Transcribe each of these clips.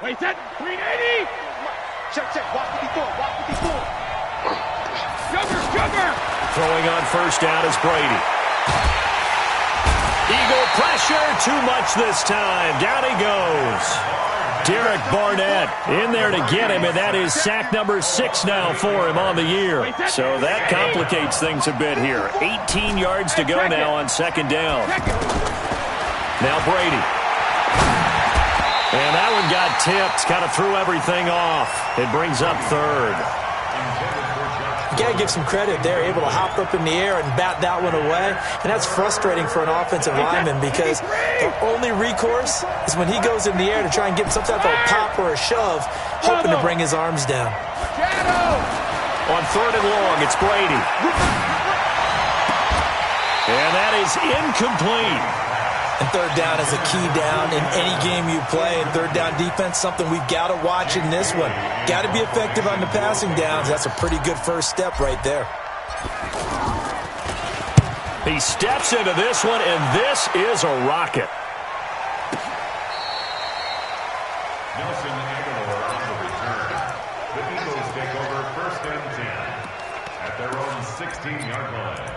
Wait, set. 380. Check. Walk 54. Sugar. Throwing on first down is Brady. Eagle pressure, too much this time. Down he goes. Derek Barnett in there to get him, and that is sack number 6 now for him on the year. So that complicates things a bit here. 18 yards to go now on second down. Now Brady. And that one got tipped, kind of threw everything off. It brings up third. You got to give some credit. They're able to hop up in the air and bat that one away. And that's frustrating for an offensive lineman because the only recourse is when he goes in the air to try and get some type of a pop or a shove, hoping to bring his arms down. On third and long, it's Brady. And that is incomplete. And third down is a key down in any game you play. And third down defense, something we've got to watch in this one. Got to be effective on the passing downs. That's a pretty good first step right there. He steps into this one, and this is a rocket. Nelson Aguilar on the return. The Eagles take over first and 10 at their own 16-yard line.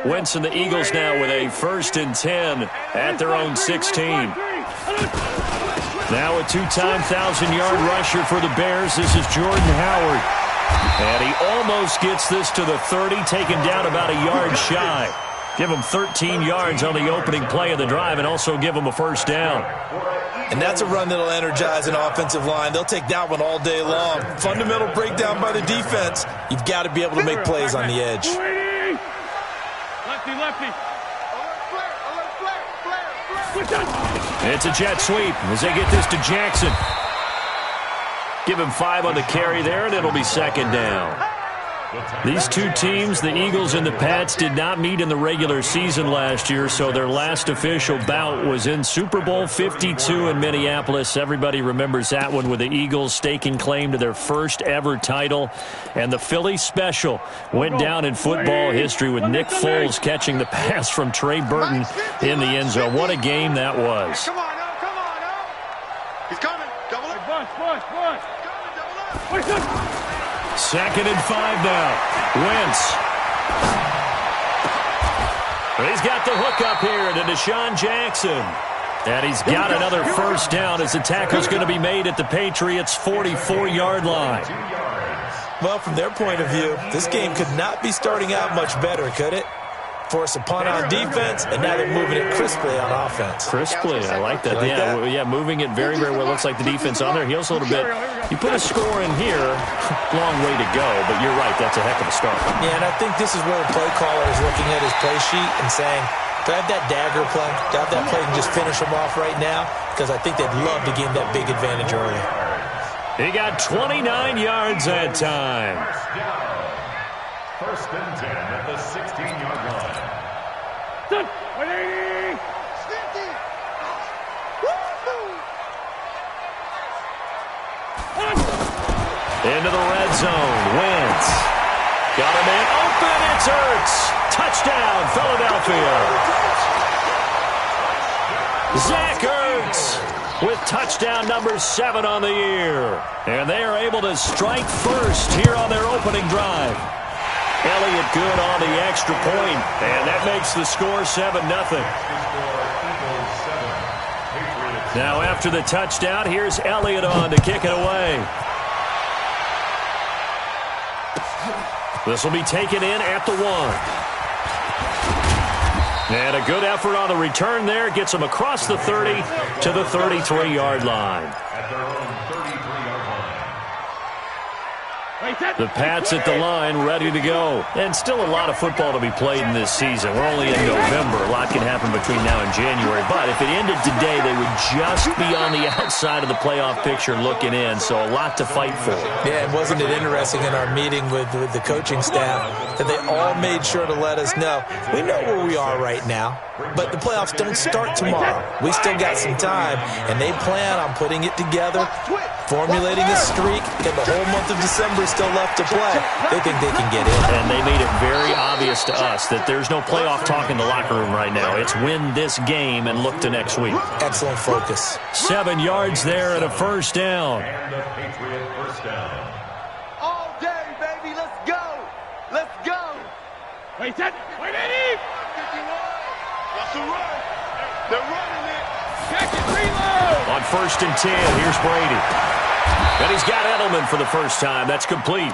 Wentz and the Eagles now with a first and 10 at their own 16. Now a two-time 1,000-yard rusher for the Bears. This is Jordan Howard. And he almost gets this to the 30, taken down about a yard shy. Give him 13 yards on the opening play of the drive and also give him a first down. And that's a run that'll energize an offensive line. They'll take that one all day long. Fundamental breakdown by the defense. You've got to be able to make plays on the edge. Lefty. It's a jet sweep as they get this to Jackson. Give him 5 on the carry there, and it'll be second down. These two teams, the Eagles and the Pats, did not meet in the regular season last year, so their last official bout was in Super Bowl 52 in Minneapolis. Everybody remembers that one with the Eagles staking claim to their first ever title. And the Philly special went down in football history with Nick Foles catching the pass from Trey Burton in the end zone. What a game that was. Come on. He's coming. Double it. Bush. Second and 5 now. Wentz. He's got the hook up here to Deshaun Jackson. And he's got another first down as the tackle's going to be made at the Patriots' 44-yard line. Well, from their point of view, this game could not be starting out much better, could it? Force a punt on defense, and now they're moving it crisply on offense. Crisply, I like that. Yeah, moving it very, very well. Looks like the defense on there heals a little bit. You put a score in here, long way to go, but you're right, that's a heck of a start. Yeah, and I think this is where the play caller is looking at his play sheet and saying, do I have that dagger play? Do I have that play and just finish them off right now? Because I think they'd love to gain that big advantage early. He got 29 yards that time. First and 10 at the 16-yard line. 180. Into the red zone. Wentz. Got him in. Open. It's Ertz. Touchdown, Philadelphia. Zach Ertz with touchdown number 7 on the year. And they are able to strike first here on their opening drive. Elliott good on the extra point, and that makes the score 7-0. Now after the touchdown, here's Elliott on to kick it away. This will be taken in at the 1. And a good effort on the return there. Gets him across the 30 to the 33-yard line. At their own 33-yard line. The Pats at the line, ready to go. And still a lot of football to be played in this season. We're only in November. A lot can happen between now and January. But if it ended today, they would just be on the outside of the playoff picture looking in. So a lot to fight for. Yeah, and wasn't it interesting in our meeting with the coaching staff that they all made sure to let us know, we know where we are right now, but the playoffs don't start tomorrow. We still got some time, and they plan on putting it together, formulating a streak, and the whole month of December is still left to play. They think they can get in. And they made it very obvious to us that there's no playoff talk in the locker room right now. It's win this game and look to next week. Excellent focus. 7 yards there and a first down. And the Patriot first down. All day, baby. Let's go. Let's go. Wait, set. Wait, Eddie. That's a run. They're running it. Check it, reload. On 1st and 10, here's Brady. And he's got Edelman for the first time. That's complete.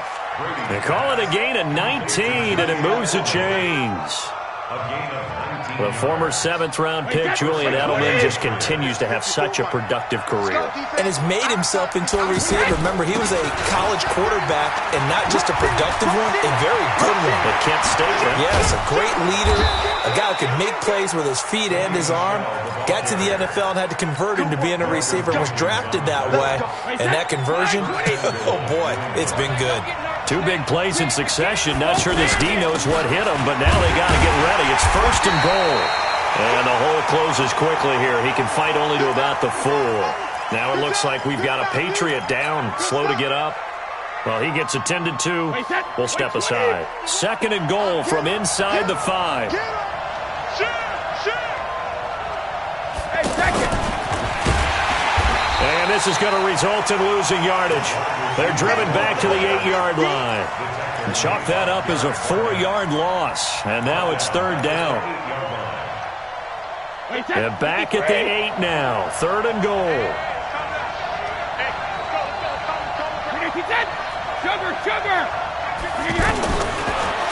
They call it a gain of 19, and it moves the chains. A gain of 19. The former 7th-round pick, Julian Edelman, just continues to have such a productive career. And has made himself into a receiver. Remember, he was a college quarterback, and not just a productive one, a very good one. At Kent State, right? Yes, a great leader, a guy who could make plays with his feet and his arm. Got to the NFL and had to convert into being a receiver, was drafted that way. And that conversion, oh boy, it's been good. 2 big plays in succession. Not sure this D knows what hit him, but now they got to get ready. It's 1st and goal. And the hole closes quickly here. He can fight only to about the 4. Now it looks like we've got a Patriot down, slow to get up. Well, he gets attended to. We'll step aside. 2nd and goal from inside the 5. Hey, second. And this is going to result in losing yardage. They're driven back to the 8-yard line. And chalk that up as a 4-yard loss. And now it's 3rd down. And back at the 8 now. 3rd and goal. Sugar.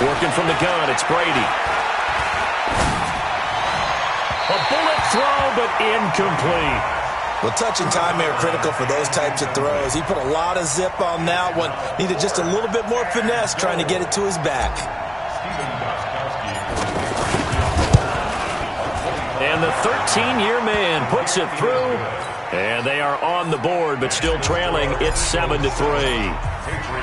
Working from the gun, it's Brady. A bullet throw, but incomplete. Well, touch and time are critical for those types of throws. He put a lot of zip on that one. Needed just a little bit more finesse trying to get it to his back. And the 13-year man puts it through. And they are on the board, but still trailing. It's 7-3.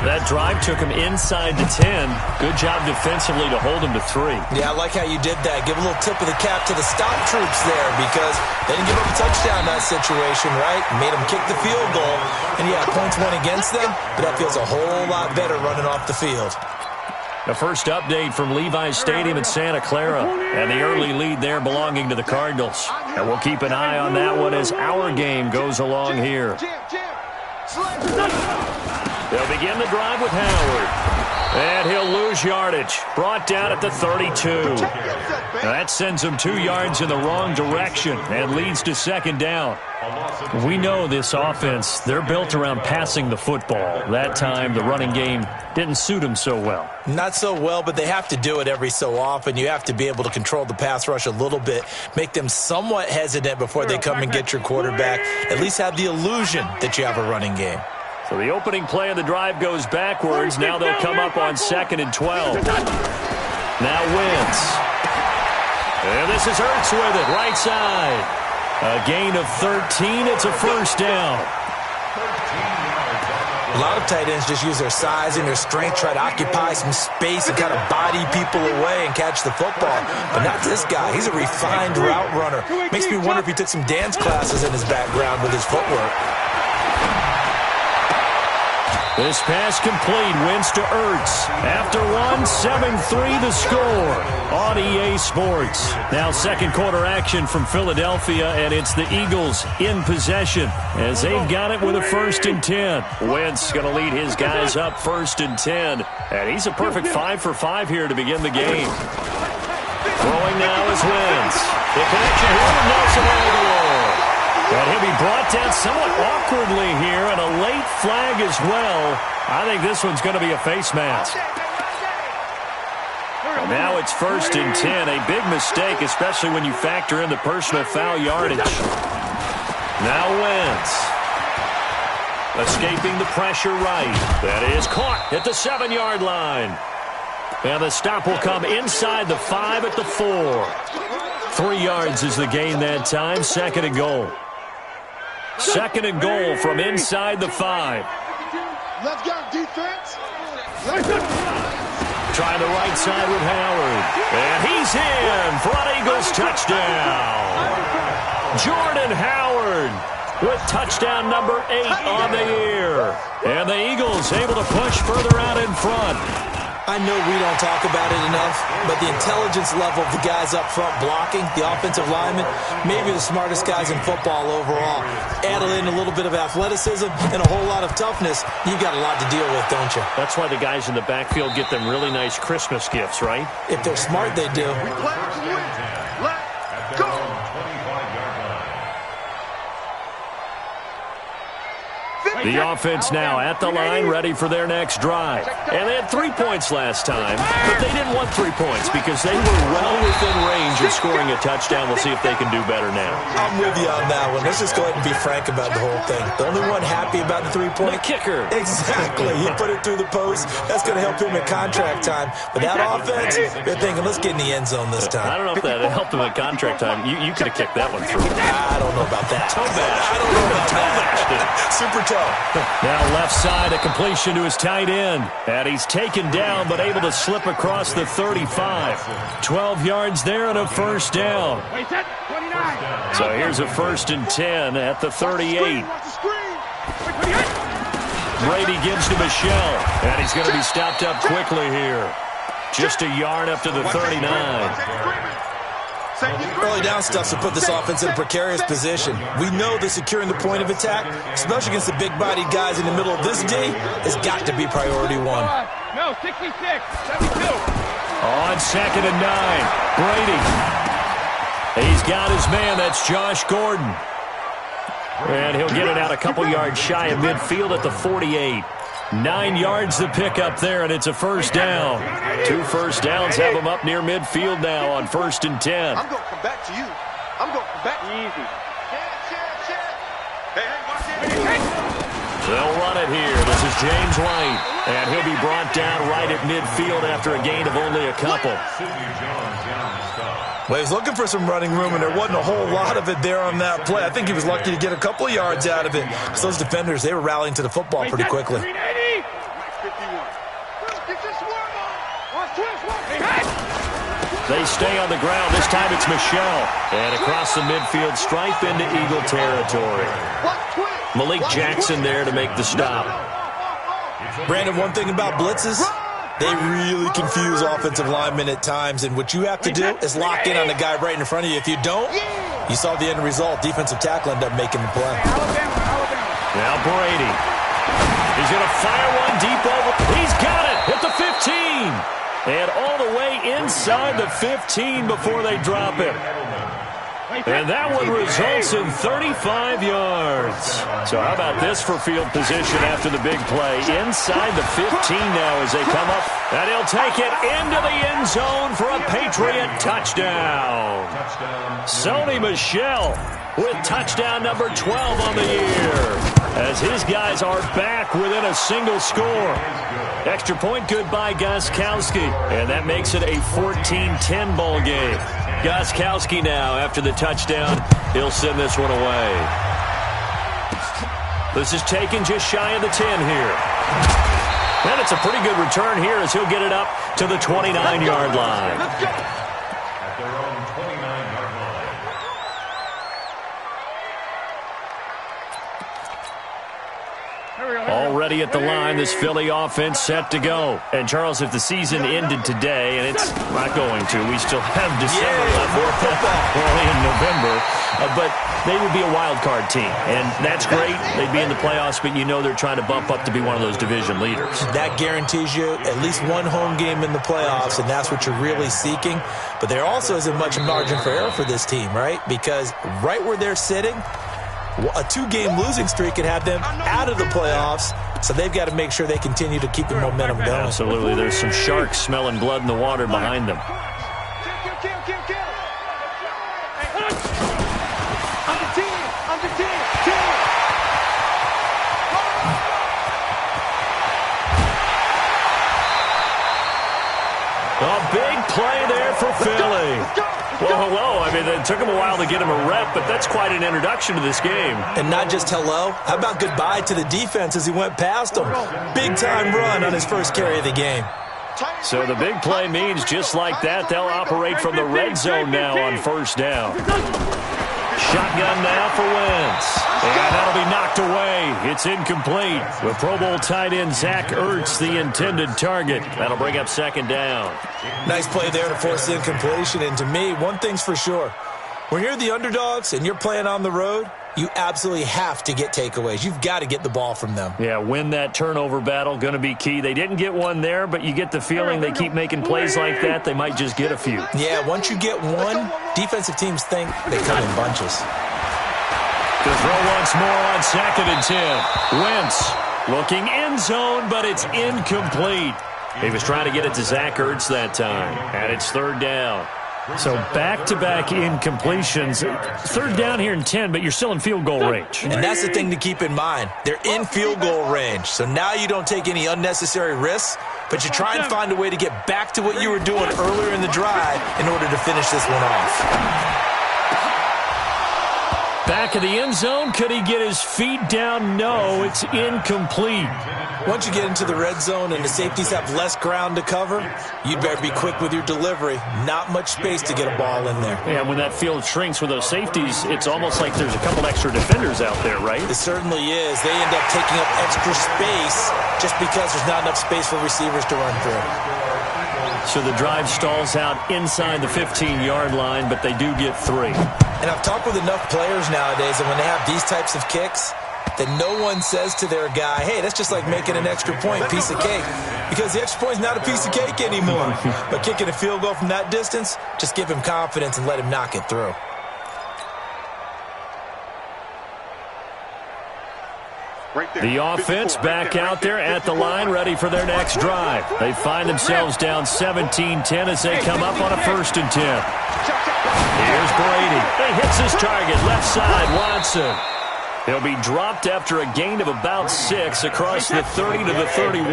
That drive took him inside the 10. Good job defensively to hold him to 3. Yeah, I like how you did that. Give a little tip of the cap to the stop troops there because they didn't give up a touchdown in that situation, right? Made them kick the field goal. And, yeah, points went against them, but that feels a whole lot better running off the field. The first update from Levi's Stadium in Santa Clara, and the early lead there belonging to the Cardinals. And we'll keep an eye on that one as our game goes along here. They'll begin the drive with Howard. And he'll lose yardage. Brought down at the 32. That sends him 2 yards in the wrong direction and leads to 2nd down. We know this offense, they're built around passing the football. That time, the running game didn't suit them so well. Not so well, but they have to do it every so often. You have to be able to control the pass rush a little bit, make them somewhat hesitant before they come and get your quarterback. At least have the illusion that you have a running game. So the opening play of the drive goes backwards. Now they'll come up on 2nd and 12. Now Wentz. And this is Hurts with it, right side. A gain of 13. It's a first down. A lot of tight ends just use their size and their strength, try to occupy some space and kind of body people away and catch the football. But not this guy. He's a refined route runner. Makes me wonder if he took some dance classes in his background with his footwork. This pass complete. Wentz to Ertz. After 7-3 the score on EA Sports. Now 2nd quarter action from Philadelphia, and it's the Eagles in possession as they've got it with a 1st and 10. Wentz going to lead his guys up 1st and 10. And he's a perfect 5 for 5 here to begin the game. Throwing now is Wentz. The connection here with Nelson Aguilar. And he'll be brought down somewhat awkwardly here, and a late flag as well. I think this one's going to be a face mask. And now it's 1st and 10. A big mistake, especially when you factor in the personal foul yardage. Now Wentz. Escaping the pressure right. That is caught at the 7-yard line. And the stop will come inside the 5 at the 4. 3 yards is the gain that time. 2nd and goal. 2nd and goal from inside the 5. Let's go, defense. Trying the right side with Howard. And he's in for an Eagles touchdown. Jordan Howard with touchdown number 8 on the year. And the Eagles able to push further out in front. I know we don't talk about it enough, but the intelligence level of the guys up front blocking, the offensive linemen, maybe the smartest guys in football overall. Add in a little bit of athleticism and a whole lot of toughness, you've got a lot to deal with, don't you? That's why the guys in the backfield get them really nice Christmas gifts, right? If they're smart, they do. We play to win. Let's go. The offense now at the line, ready for their next drive. And they had 3 points last time, but they didn't want 3 points because they were well within range of scoring a touchdown. We'll see if they can do better now. I'm with you on that one. Let's just go ahead and be frank about the whole thing. The only one happy about the 3-point? The kicker. Exactly. He put it through the post. That's going to help him in contract time. But that offense, they're thinking, let's get in the end zone this time. I don't know if that helped him at contract time. You could have kicked that one through. I don't know about that. Toe bash. I don't know about that. Super toe. Now left side, a completion to his tight end. And he's taken down, but able to slip across the 35. 12 yards there and a first down. So here's a 1st and 10 at the 38. Brady gives to Michelle, and he's going to be stopped up quickly here. Just a yard up to the 39. Early down stuff to put this offense in a precarious position. We know that securing the point of attack, especially against the big-bodied guys in the middle of this D, has got to be priority 1. No, 66, 72. On 2nd and 9, Brady. He's got his man. That's Josh Gordon. And he'll get it out a couple yards shy of midfield at the 48. 9 yards to pick up there, and it's a first down. 2 first downs have him up near midfield now on 1st and 10. I'm going to come back to you. I'm going to come back. Easy. Hey, watch it. They'll run it here. This is James White, and he'll be brought down right at midfield after a gain of only a couple. Well, he was looking for some running room, and there wasn't a whole lot of it there on that play. I think he was lucky to get a couple of yards out of it. Because those defenders, they were rallying to the football pretty quickly. They stay on the ground. This time it's Michelle. And across the midfield stripe into Eagle territory. Malik Jackson there to make the stop. Brandon, one thing about blitzes, they really confuse offensive linemen at times, and what you have to do is lock in on the guy right in front of you. If you don't, you saw the end result. Defensive tackle ended up making the play. Now Brady. He's going to fire one deep over. He's got it at the 15. And all the way inside the 15 before they drop him. And that one results in 35 yards. So how about this for field position after the big play? Inside the 15 now as they come up. And he'll take it into the end zone for a Patriot touchdown. Sony Michel with touchdown number 12 on the year. As his guys are back within a single score. Extra point good by Gostkowski. And that makes it a 14-10 ball game. Gostkowski now, after the touchdown, he'll send this one away. This is taken just shy of the 10 here. And it's a pretty good return here as he'll get it up to the 29-yard line. At their own 29-yard line. Already at the line, this Philly offense set to go. And, Charles, if the season ended today, and it's not going to, we still have December left. More football. Early in November. But they would be a wild card team. And that's great. They'd be in the playoffs, but you know they're trying to bump up to be one of those division leaders. That guarantees you at least one home game in the playoffs, and that's what you're really seeking. But there also isn't much margin for error for this team, right? Because right where they're sitting, a 2-game losing streak can have them out of the playoffs, so they've got to make sure they continue to keep the momentum going. Absolutely. There's some sharks smelling blood in the water behind them. play there for Philly. Well, hello. I mean, it took him a while to get him a rep, but that's quite an introduction to this game. And not just hello. How about goodbye to the defense as he went past them? Big-time run on his first carry of the game. So the big play means just like that, they'll operate from the red zone now on first down. Shotgun now for Wentz. And that'll be knocked away. It's incomplete. With Pro Bowl tight end Zach Ertz, the intended target. That'll bring up second down. Nice play there to force the incompletion. And to me, one thing's for sure. When you're the underdogs and you're playing on the road, you absolutely have to get takeaways. You've got to get the ball from them. Yeah, win that turnover battle, going to be key. They didn't get one there, but you get the feeling they keep making plays like that, they might just get a few. Yeah, once you get one, defensive teams think they come in bunches. To throw once more on 2nd and 10. Wentz looking end zone, but it's incomplete. He was trying to get it to Zach Ertz that time, and it's 3rd down. So back-to-back incompletions. 3rd down here in 10, but you're still in field goal range. And that's the thing to keep in mind. They're in field goal range. So now you don't take any unnecessary risks, but you try and find a way to get back to what you were doing earlier in the drive in order to finish this one off. Back of the end zone. Could he get his feet down? No, it's incomplete. Once you get into the red zone and the safeties have less ground to cover, you'd better be quick with your delivery. Not much space to get a ball in there. Yeah, when that field shrinks with those safeties, it's almost like there's a couple extra defenders out there, right? It certainly is. They end up taking up extra space just because there's not enough space for receivers to run through. So the drive stalls out inside the 15-yard line, but they do get 3. And I've talked with enough players nowadays that when they have these types of kicks, that no one says to their guy, hey, that's just like making an extra point, piece of cake. Because the extra point is not a piece of cake anymore. But kicking a field goal from that distance, just give him confidence and let him knock it through. The offense back out there at the line, ready for their next drive. They find themselves down 17-10 as they come up on a 1st and 10. Here's Brady. He hits his target, left side, Watson. He'll be dropped after a gain of about 6 across the 30 to the 31.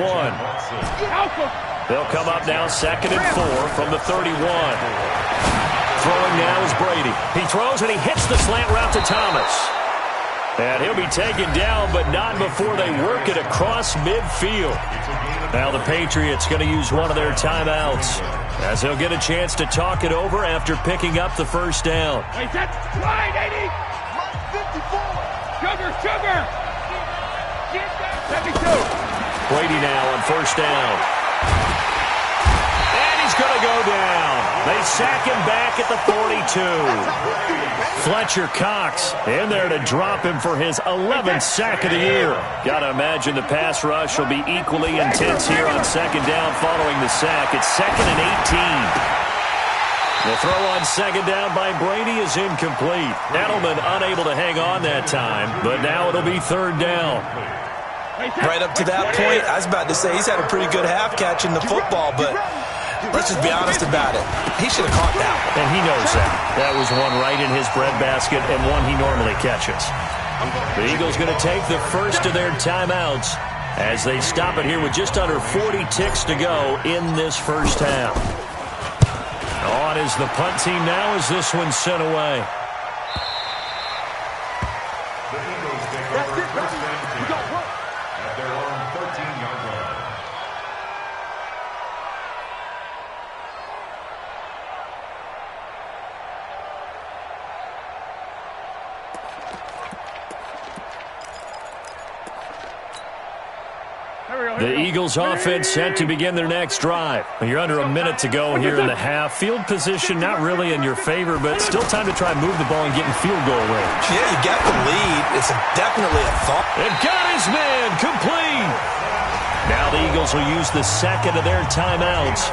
They'll come up now 2nd and 4 from the 31. Throwing now is Brady. He throws and he hits the slant route to Thomas. And he'll be taken down, but not before they work it across midfield. Now the Patriots going to use one of their timeouts as they'll get a chance to talk it over after picking up the 1st down. Wait, that's right, 80. Sugar. 72. Brady now on 1st down. And he's going to go down. They sack him back at the 42. Fletcher Cox in there to drop him for his 11th sack of the year. Got to imagine the pass rush will be equally intense here on 2nd down following the sack. It's 2nd and 18. The throw on 2nd down by Brady is incomplete. Edelman unable to hang on that time, but now it'll be 3rd down. Right up to that point, I was about to say he's had a pretty good half catching the football, but let's just be honest about it. He should have caught that one. And he knows that. That was one right in his breadbasket and one he normally catches. The Eagles going to take the first of their timeouts as they stop it here with just under 40 ticks to go in this 1st half. On is the punt team now as this one's sent away. The Eagles take over 1st and 10 at their own 13-yard line. The Eagles offense set to begin their next drive. You're under a minute to go here in the half. Field position not really in your favor, but still time to try and move the ball and get in field goal range. Yeah, you got the lead. It's definitely a thought. And got his man complete. Now the Eagles will use the 2nd of their timeouts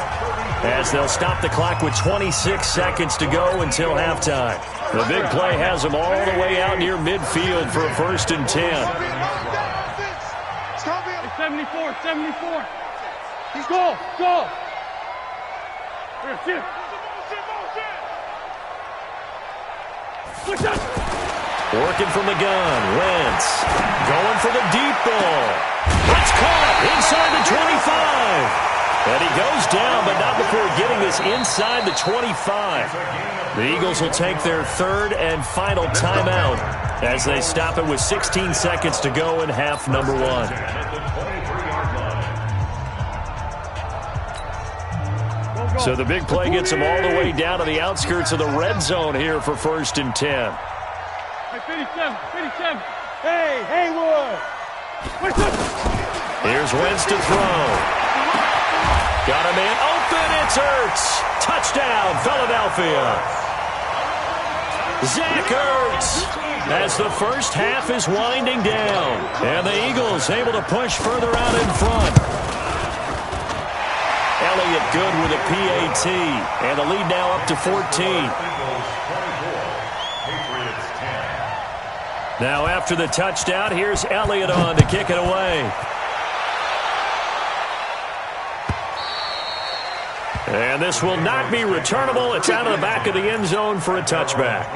as they'll stop the clock with 26 seconds to go until halftime. The big play has them all the way out near midfield for a 1st and 10. 74. He's go. Here, sit. Working from the gun. Wentz going for the deep ball. It's caught inside the 25. And he goes down, but not before getting this inside the 25. The Eagles will take their third and final timeout as they stop it with 16 seconds to go in half number one. So the big play gets them all the way down to the outskirts of the red zone here for 1st and 10. Hey, 57. Hey, Haywood. Here's Wentz to throw. Got a man open. It's Ertz. Touchdown, Philadelphia. Zach Ertz as the first half is winding down. And the Eagles able to push further out in front. Elliott good with a PAT. And the lead now up to 14. Now after the touchdown, here's Elliott on to kick it away. And this will not be returnable. It's out of the back of the end zone for a touchback.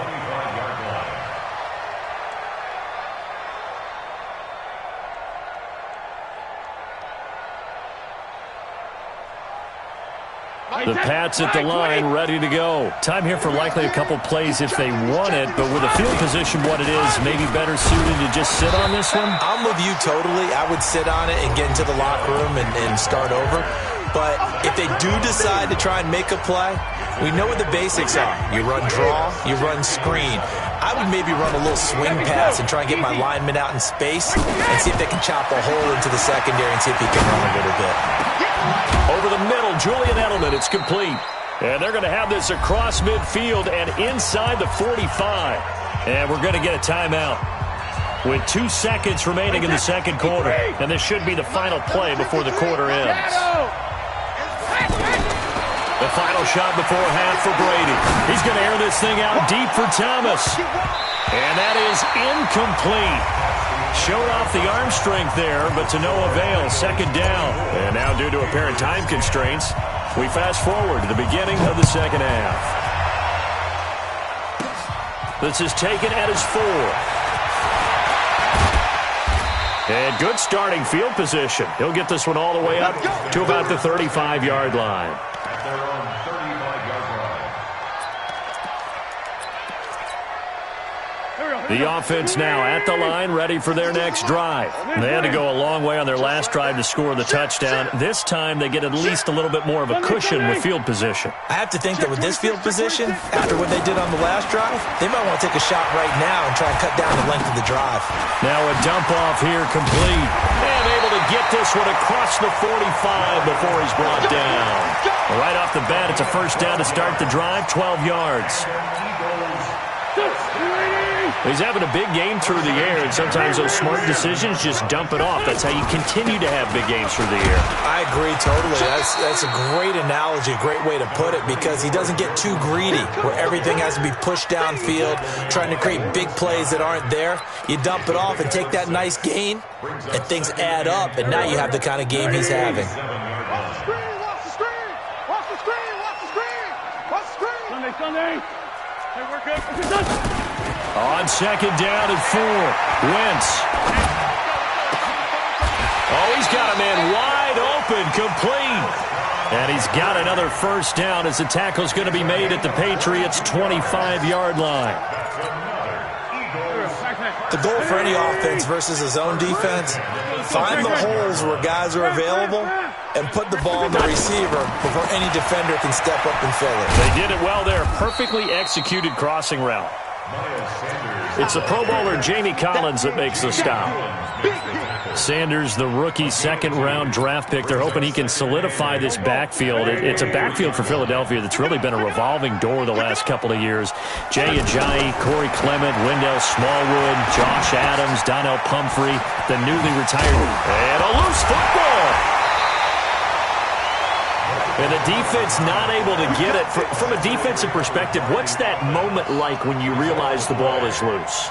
The Pats at the line, ready to go. Time here for likely a couple plays if they want it, but with the field position what it is, maybe better suited to just sit on this one? I'm with you totally. I would sit on it and get into the locker room and start over. But if they do decide to try and make a play, we know what the basics are. You run draw, you run screen. I would maybe run a little swing pass and try and get my lineman out in space and see if they can chop a hole into the secondary and see if he can run a little bit. Over the middle, Julian Edelman, it's complete. And they're going to have this across midfield and inside the 45. And we're going to get a timeout with 2 seconds remaining in the second quarter. And this should be the final play before the quarter ends. The final shot before half for Brady. He's going to air this thing out deep for Thomas. And that is incomplete. Showed off the arm strength there, but to no avail. Second down. And now due to apparent time constraints, we fast forward to the beginning of the second half. This is taken at his 4. And good starting field position. He'll get this one all the way up to about the 35-yard line. At their own 35-yard line. The offense now at the line, ready for their next drive. They had to go a long way on their last drive to score the touchdown. This time they get at least a little bit more of a cushion with field position. I have to think that with this field position, after what they did on the last drive, they might want to take a shot right now and try and cut down the length of the drive. Now a dump off here complete. And able to get this one across the 45 before he's brought down. Right off the bat, it's a first down to start the drive, 12 yards. He's having a big game through the air, and sometimes those smart decisions just dump it off. That's how you continue to have big games through the air. I agree totally. That's a great analogy, a great way to put it, because he doesn't get too greedy where everything has to be pushed downfield, trying to create big plays that aren't there. You dump it off and take that nice gain, and things add up, and now you have the kind of game he's having. Sunday. Hey, we're good. On second down and 4, Wentz. Oh, he's got a man wide open, complete. And he's got another first down as the tackle's going to be made at the Patriots' 25-yard line. The goal for any offense versus his own defense, find the holes where guys are available and put the ball in the receiver before any defender can step up and fill it. They did it well there. Perfectly executed crossing route. It's the Pro Bowler Jamie Collins that makes the stop. Sanders, the rookie second-round draft pick. They're hoping he can solidify this backfield. It's a backfield for Philadelphia that's really been a revolving door the last couple of years. Jay Ajayi, Corey Clement, Wendell Smallwood, Josh Adams, Donnell Pumphrey, the newly retired. And a loose football. And the defense not able to get it. From a defensive perspective, what's that moment like when you realize the ball is loose?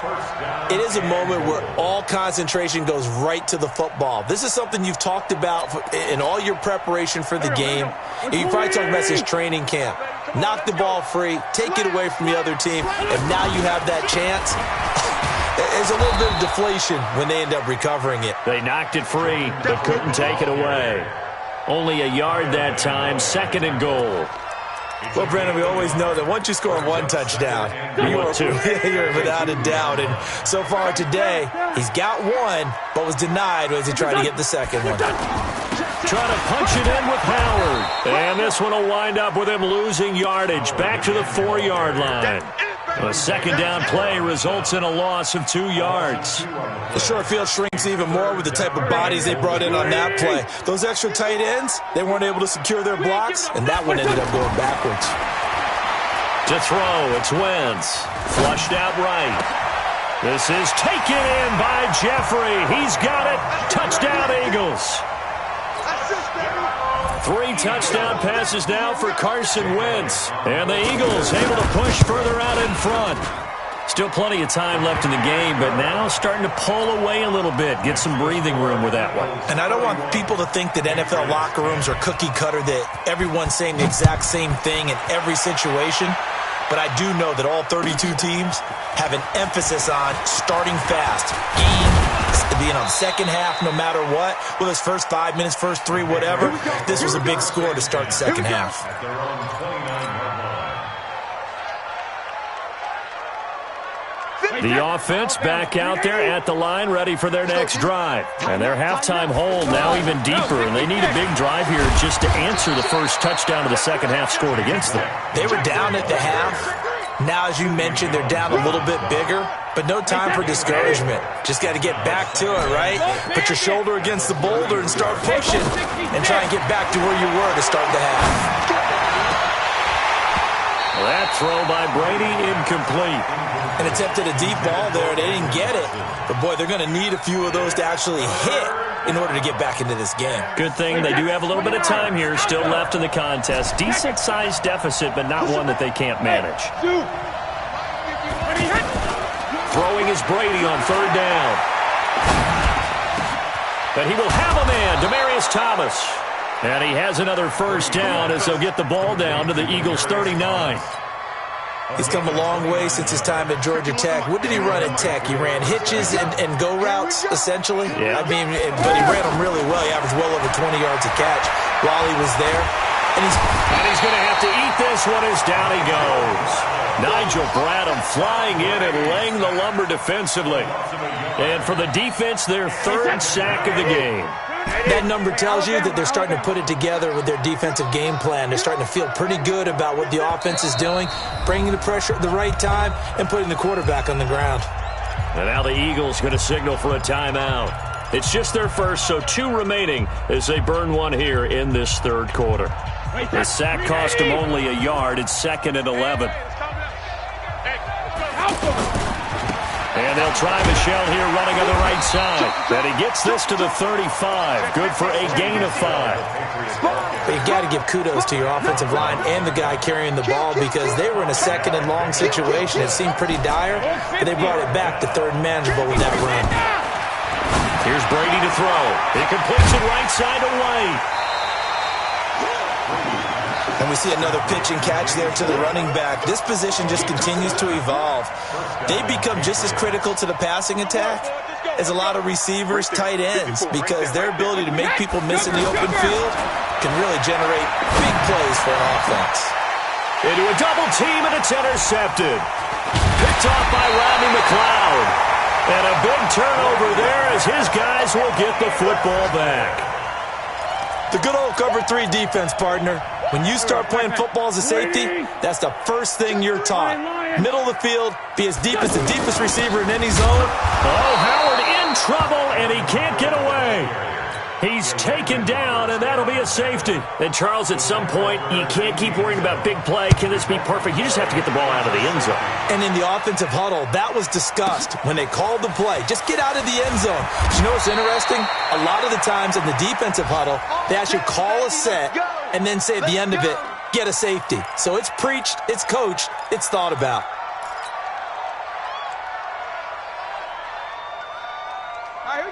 It is a moment where all concentration goes right to the football. This is something you've talked about in all your preparation for the game. You probably talked about this training camp. Knock the ball free, take it away from the other team, and now you have that chance. There's a little bit of deflation when they end up recovering it. They knocked it free, but couldn't take it away. Only a yard that time, 2nd and goal. Well, Brandon, we always know that once you score one touchdown, you're without a doubt. And so far today, he's got one, but was denied as he tried to get the second one. Trying to punch it in with Howard. And this one will wind up with him losing yardage back to the 4-yard line. A 2nd down play results in a loss of 2 yards. The short field shrinks even more with the type of bodies they brought in on that play. Those extra tight ends, they weren't able to secure their blocks, and that one ended up going backwards. To throw, it's Wentz. Flushed out right. This is taken in by Jeffrey. He's got it. Touchdown, Eagles. 3 touchdown passes now for Carson Wentz. And the Eagles able to push further out in front. Still plenty of time left in the game, but now starting to pull away a little bit. Get some breathing room with that one. And I don't want people to think that NFL locker rooms are cookie cutter, that everyone's saying the exact same thing in every situation. But I do know that all 32 teams have an emphasis on starting fast. Being on second half no matter what, whether it's first 5 minutes, first 3, whatever. This was a big score to start the second half. The offense back out there at the line, ready for their next drive. And their halftime hole now even deeper, and they need a big drive here just to answer the first touchdown of the second half scored against them. They were down at the half. Now, as you mentioned, they're down a little bit bigger, but no time for discouragement. Just got to get back to it, right? Put your shoulder against the boulder and start pushing and try and get back to where you were to start the half. That throw by Brady incomplete. And attempted a deep ball there. They didn't get it. But, boy, they're going to need a few of those to actually hit in order to get back into this game. Good thing they do have a little bit of time here still left in the contest. Decent-sized deficit, but not one that they can't manage. Throwing is Brady on 3rd down. But he will have a man, Demaryius Thomas. And he has another first down as they'll get the ball down to the Eagles' 39. He's come a long way since his time at Georgia Tech. What did he run at Tech? He ran hitches and go routes, essentially. Yeah. I mean, but he ran them really well. He averaged well over 20 yards a catch while he was there. And he's going to have to eat this one as down he goes. Nigel Bradham flying in and laying the lumber defensively. And for the defense, their 3rd sack of the game. That number tells you that they're starting to put it together with their defensive game plan. They're starting to feel pretty good about what the offense is doing, bringing the pressure at the right time, and putting the quarterback on the ground. And now the Eagles going to signal for a timeout. It's just their first, so 2 remaining as they burn one here in this 3rd quarter. The sack cost them only a yard. It's 2nd and 11. And they'll try Michelle here running on the right side. And he gets this to the 35. Good for a gain of 5. But you've got to give kudos to your offensive line and the guy carrying the ball because they were in a 2nd and long situation. It seemed pretty dire, but they brought it back to 3rd and manageable with that run. Here's Brady to throw. He completes it right side to White. And we see another pitch and catch there to the running back. This position just continues to evolve. They become just as critical to the passing attack as a lot of receivers, tight ends, because their ability to make people miss in the open field can really generate big plays for an offense. Into a double team, and it's intercepted. Picked off by Rodney McLeod. And a big turnover there as his guys will get the football back. The good old cover 3 defense, partner. When you start playing football as a safety, that's the first thing you're taught. Middle of the field, be as deep as the deepest receiver in any zone. Oh, Howard in trouble, and he can't get away. He's taken down, and that'll be a safety. And, Charles, at some point, you can't keep worrying about big play. Can this be perfect? You just have to get the ball out of the end zone. And in the offensive huddle, that was discussed when they called the play. Just get out of the end zone. But you know what's interesting? A lot of the times in the defensive huddle, they actually call a set and then say at the end of it, get a safety. So it's preached, it's coached, it's thought about.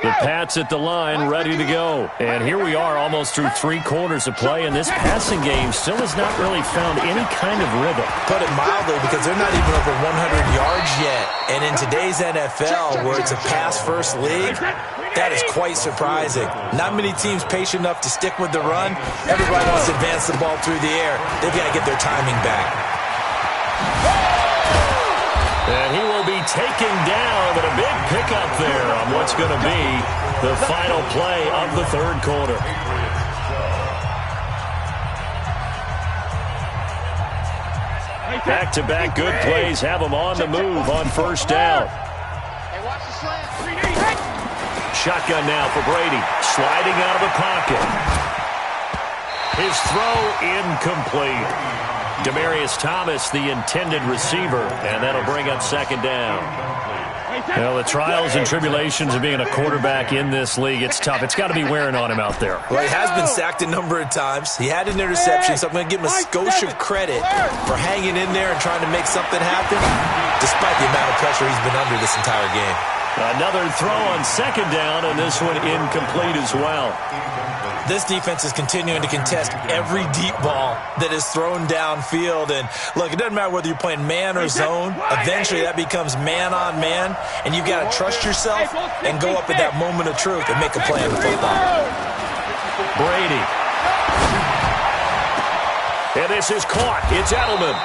The Pats at the line, ready to go. And here we are almost through 3 quarters of play, and this passing game still has not really found any kind of rhythm. Put it mildly, because they're not even over 100 yards yet. And And in today's NFL, where it's a pass-first league, that is quite surprising. Not many teams patient enough to stick with the run. Everybody wants to advance the ball through the air. They've got to get their timing back. And he will be taken down, but a big pickup there on what's going to be the final play of the third quarter. Back-to-back good plays have them on the move on first down. Shotgun now for Brady. Sliding out of the pocket. His throw incomplete. Demaryius Thomas, the intended receiver, and that'll bring up second down. Well, the trials and tribulations of being a quarterback in this league, it's tough. It's got to be wearing on him out there. Well, he has been sacked a number of times. He had an interception, so I'm going to give him a skosh of credit for hanging in there and trying to make something happen, despite the amount of pressure he's been under this entire game. Another throw on second down, and this one incomplete as well. This defense is continuing to contest every deep ball that is thrown downfield. And, look, it doesn't matter whether you're playing man or zone. Eventually, that becomes man-on-man, and you've got to trust yourself and go up at that moment of truth and make a play on the football. Brady. And this is caught. It's Edelman.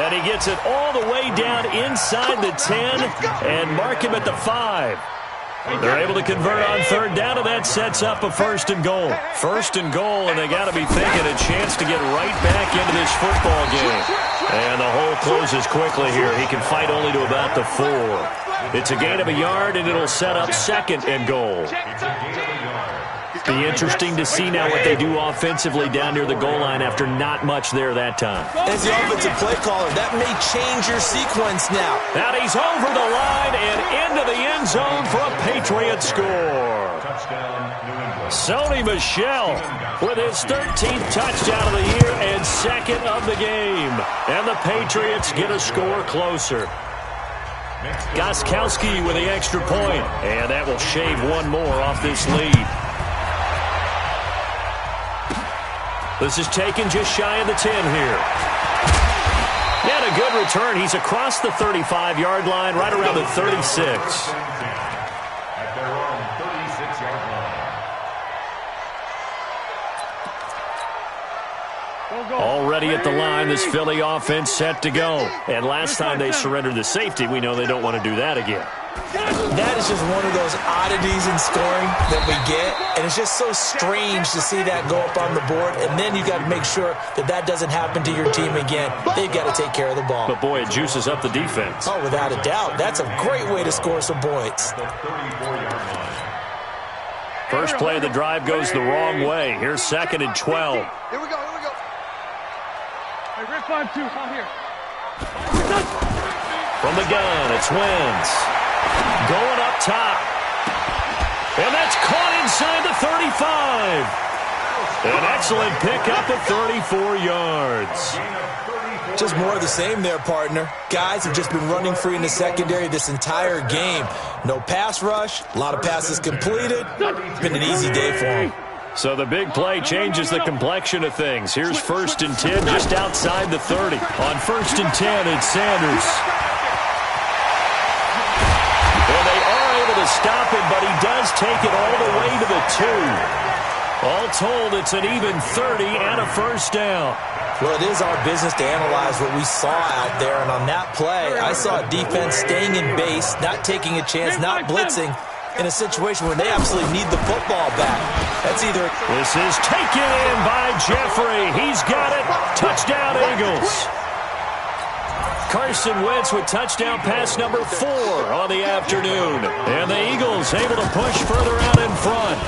And he gets it all the way down inside the 10 and mark him at the 5. They're able to convert on third down, and that sets up a first and goal. First and goal, and they got to be thinking a chance to get right back into this football game. And the hole closes quickly here. He can fight only to about the 4. It's a gain of a yard, and it'll set up second and goal. Be interesting to see now what they do offensively down near the goal line after not much there that time. As the offensive play caller, that may change your sequence now. Now he's over the line and into the end zone for a Patriots score. Sony Michel with his 13th touchdown of the year and second of the game. And the Patriots get a score closer. Gostkowski with the extra point, and that will shave one more off this lead. This is taken just shy of the 10 here. And a good return. He's across the 35-yard line, right around the 36. At their own 36-yard line. Already at the line, this Philly offense set to go. And last time they surrendered the safety, we know they don't want to do that again. That is just one of those oddities in scoring that we get, and it's just so strange to see that go up on the board, and then you got to make sure that that doesn't happen to your team again. They've got to take care of the ball. But, boy, it juices up the defense. Oh, without a doubt. That's a great way to score some points. First play of the drive goes the wrong way. Here's second and 12. Here we go. Hey, Rick 5-2, out here. From the gun, it's Wentz. Going up top. And that's caught inside the 35. An excellent pickup of 34 yards. Just more of the same there, partner. Guys have just been running free in the secondary this entire game. No pass rush, a lot of passes completed. It's been an easy day for them. So the big play changes the complexion of things. Here's first and 10 just outside the 30. On first and 10, it's Sanders. And they are able to stop him, but he does take it all the way to the 2. All told, it's an even 30 and a first down. Well, it is our business to analyze what we saw out there, and on that play, I saw a defense staying in base, not taking a chance, not blitzing, in a situation where they absolutely need the football back. That's either... This is taken in by Jeffrey. He's got it. Touchdown, Eagles. Carson Wentz with touchdown pass number 4 on the afternoon. And the Eagles able to push further out in front.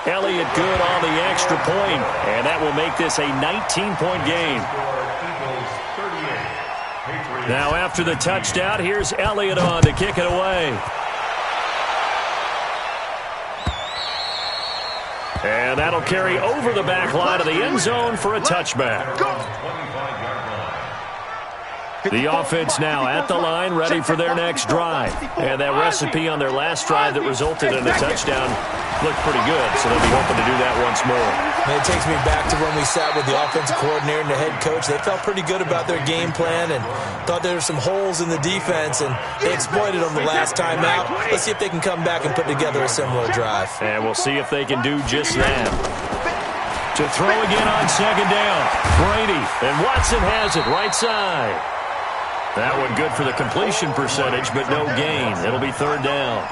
Elliott good on the extra point, and that will make this a 19-point game. Now after the touchdown, here's Elliott on to kick it away. And that'll carry over the back line of the end zone for a touchback. The offense now at the line, ready for their next drive. And that recipe on their last drive that resulted in a touchdown looked pretty good, so they'll be hoping to do that once more. And it takes me back to when we sat with the offensive coordinator and the head coach. They felt pretty good about their game plan and thought there were some holes in the defense, and they exploited them the last time out. Let's see if they can come back and put together a similar drive. And we'll see if they can do just that. To throw again on second down. Brady, and Watson has it right side. That one good for the completion percentage, but no gain. It'll be third down.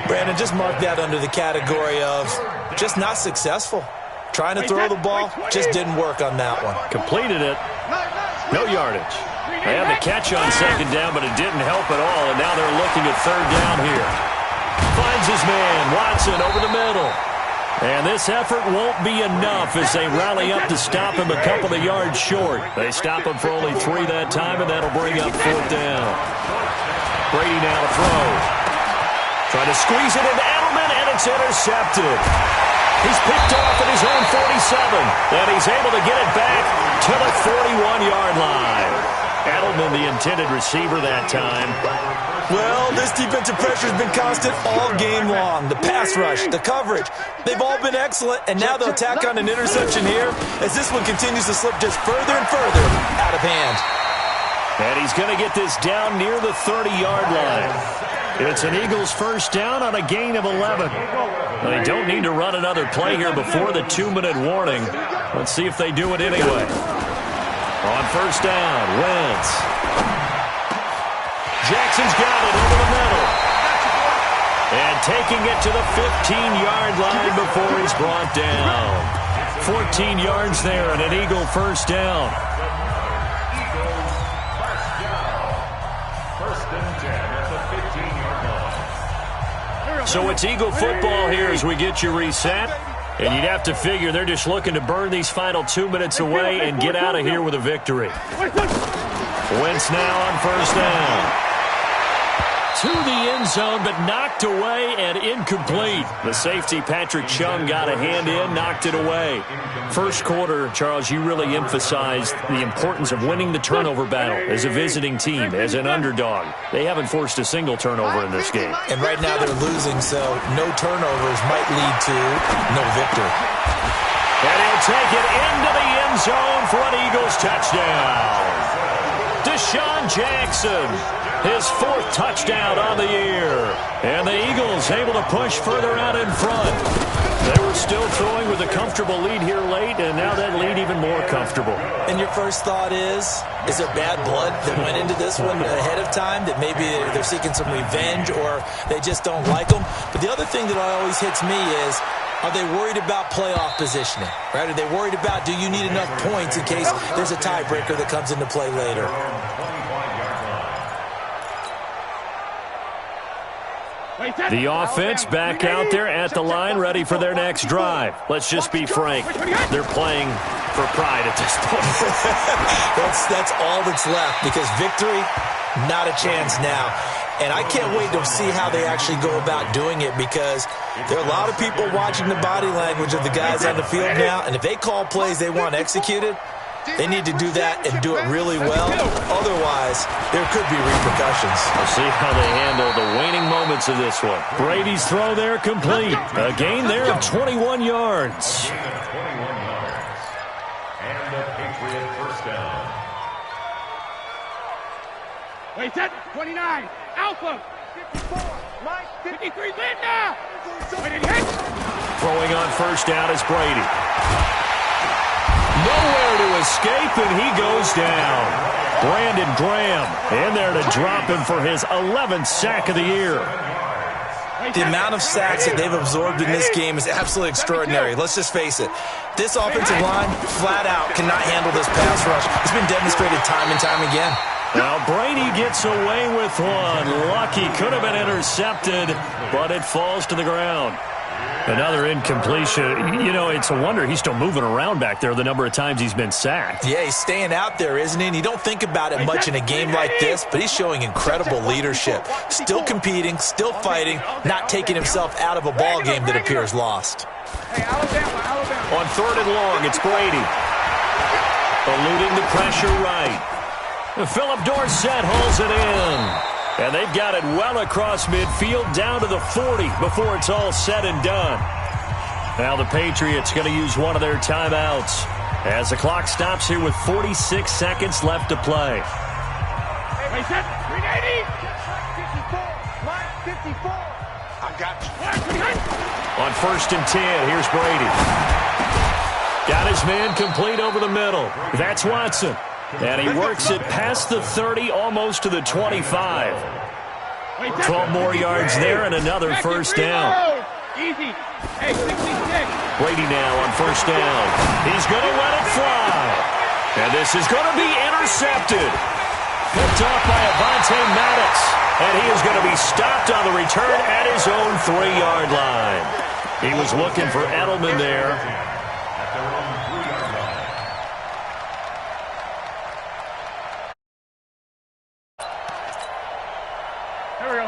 Brandon, just mark that under the category of just not successful. Trying to throw the ball, just didn't work on that one. Completed it. No yardage. They had the catch on second down, but it didn't help at all, and now they're looking at third down here. Finds his man, Watson, over the middle. And this effort won't be enough as they rally up to stop him a couple of yards short. They stop him for only 3 that time, and that'll bring up fourth down. Brady now to throw. Trying to squeeze it into Edelman, and it's intercepted. He's picked off at his own 47, and he's able to get it back to the 41-yard line. Edelman, the intended receiver that time. Well, this defensive pressure has been constant all game long. The pass rush, the coverage, they've all been excellent, and now they'll tack on an interception here as this one continues to slip just further and further out of hand. And he's going to get this down near the 30-yard line. It's an Eagles first down on a gain of 11. They don't need to run another play here before the 2-minute warning. Let's see if they do it anyway. On first down, Wentz. Jackson's got it over the middle. And taking it to the 15-yard line before he's brought down. 14 yards there and an Eagle first down. So it's Eagle football here as we get you reset. And you'd have to figure they're just looking to burn these final 2 minutes away and get out of here with a victory. Wentz now on first down. To the end zone, but knocked away and incomplete. The safety, Patrick Chung, got a hand in, knocked it away. First quarter, Charles, you really emphasized the importance of winning the turnover battle as a visiting team, as an underdog. They haven't forced a single turnover in this game. And right now they're losing, so no turnovers might lead to no victory. And he'll take it into the end zone for an Eagles touchdown. Deshaun Jackson, his 4th touchdown on the year. And the Eagles able to push further out in front. They were still throwing with a comfortable lead here late, and now that lead even more comfortable. And your first thought is there bad blood that went into this one ahead of time, that maybe they're seeking some revenge or they just don't like them? But the other thing that always hits me is, are they worried about playoff positioning? Right? Are they worried about, do you need enough points in case there's a tiebreaker that comes into play later? The offense back out there at the line, ready for their next drive. Let's just be frank. They're playing for pride at this point. That's all that's left, because victory, not a chance now. And I can't wait to see how they actually go about doing it, because there are a lot of people watching the body language of the guys on the field now, and if they call plays they want executed, they need to do that and do it really well. Otherwise, there could be repercussions. We'll see how they handle the waning moments of this one. Brady's throw there complete. A gain there of 21 yards. And the Patriot first down. Wait, set. 29. Alpha. 54. Mike. 53. Linda. Wait, it hit. Throwing on first down is Brady. Nowhere to escape, and he goes down. Brandon Graham in there to drop him for his 11th sack of the year. The amount of sacks that they've absorbed in this game is absolutely extraordinary. Let's just face it. This offensive line, flat out, cannot handle this pass rush. It's been demonstrated time and time again. Now Brady gets away with one. Lucky, could have been intercepted, but it falls to the ground. Another incompletion. You know, it's a wonder he's still moving around back there the number of times he's been sacked. Yeah, he's staying out there, isn't he? And you don't think about it much in a game like this, but he's showing incredible leadership. Still competing, still fighting, not taking himself out of a ball game that appears lost. On third and long, it's Brady. Eluding the pressure right. Philip Dorsett holds it in. And they've got it well across midfield, down to the 40 before it's all said and done. Now the Patriots going to use one of their timeouts as the clock stops here with 46 seconds left to play. Wait, set. 380. 54. I got you. On 1st and 10, here's Brady. Got his man complete over the middle. That's Watson. And he works it past the 30, almost to the 25. 12 more yards there and another first down. Easy. Hey, 66. Brady now on 1st down. He's going to let it fly. And this is going to be intercepted. Picked off by Avonte Maddox. And he is going to be stopped on the return at his own 3-yard line. He was looking for Edelman there.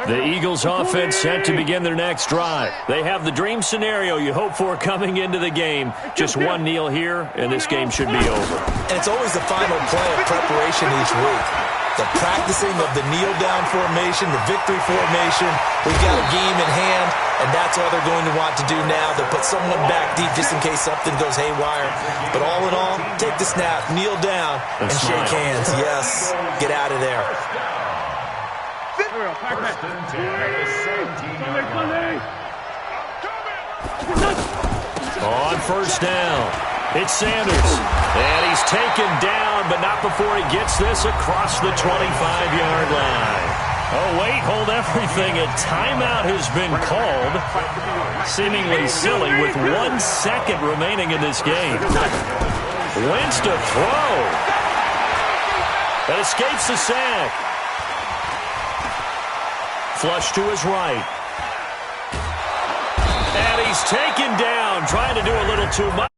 The Eagles offense set to begin their next drive. They have the dream scenario you hope for coming into the game. Just one kneel here, and this game should be over. And it's always the final play of preparation each week. The practicing of the kneel-down formation, the victory formation. We've got a game in hand, and that's all they're going to want to do now. They'll put someone back deep just in case something goes haywire. But all in all, take the snap, kneel down, and shake hands. Yes, get out of there. First and 10 at the 17-yard line. On 1st down, it's Sanders. And he's taken down, but not before he gets this across the 25-yard line. Oh, wait, hold everything. A timeout has been called. Seemingly silly with 1 second remaining in this game. Wentz to throw. That escapes the sack. Flush to his right. And he's taken down, trying to do a little too much.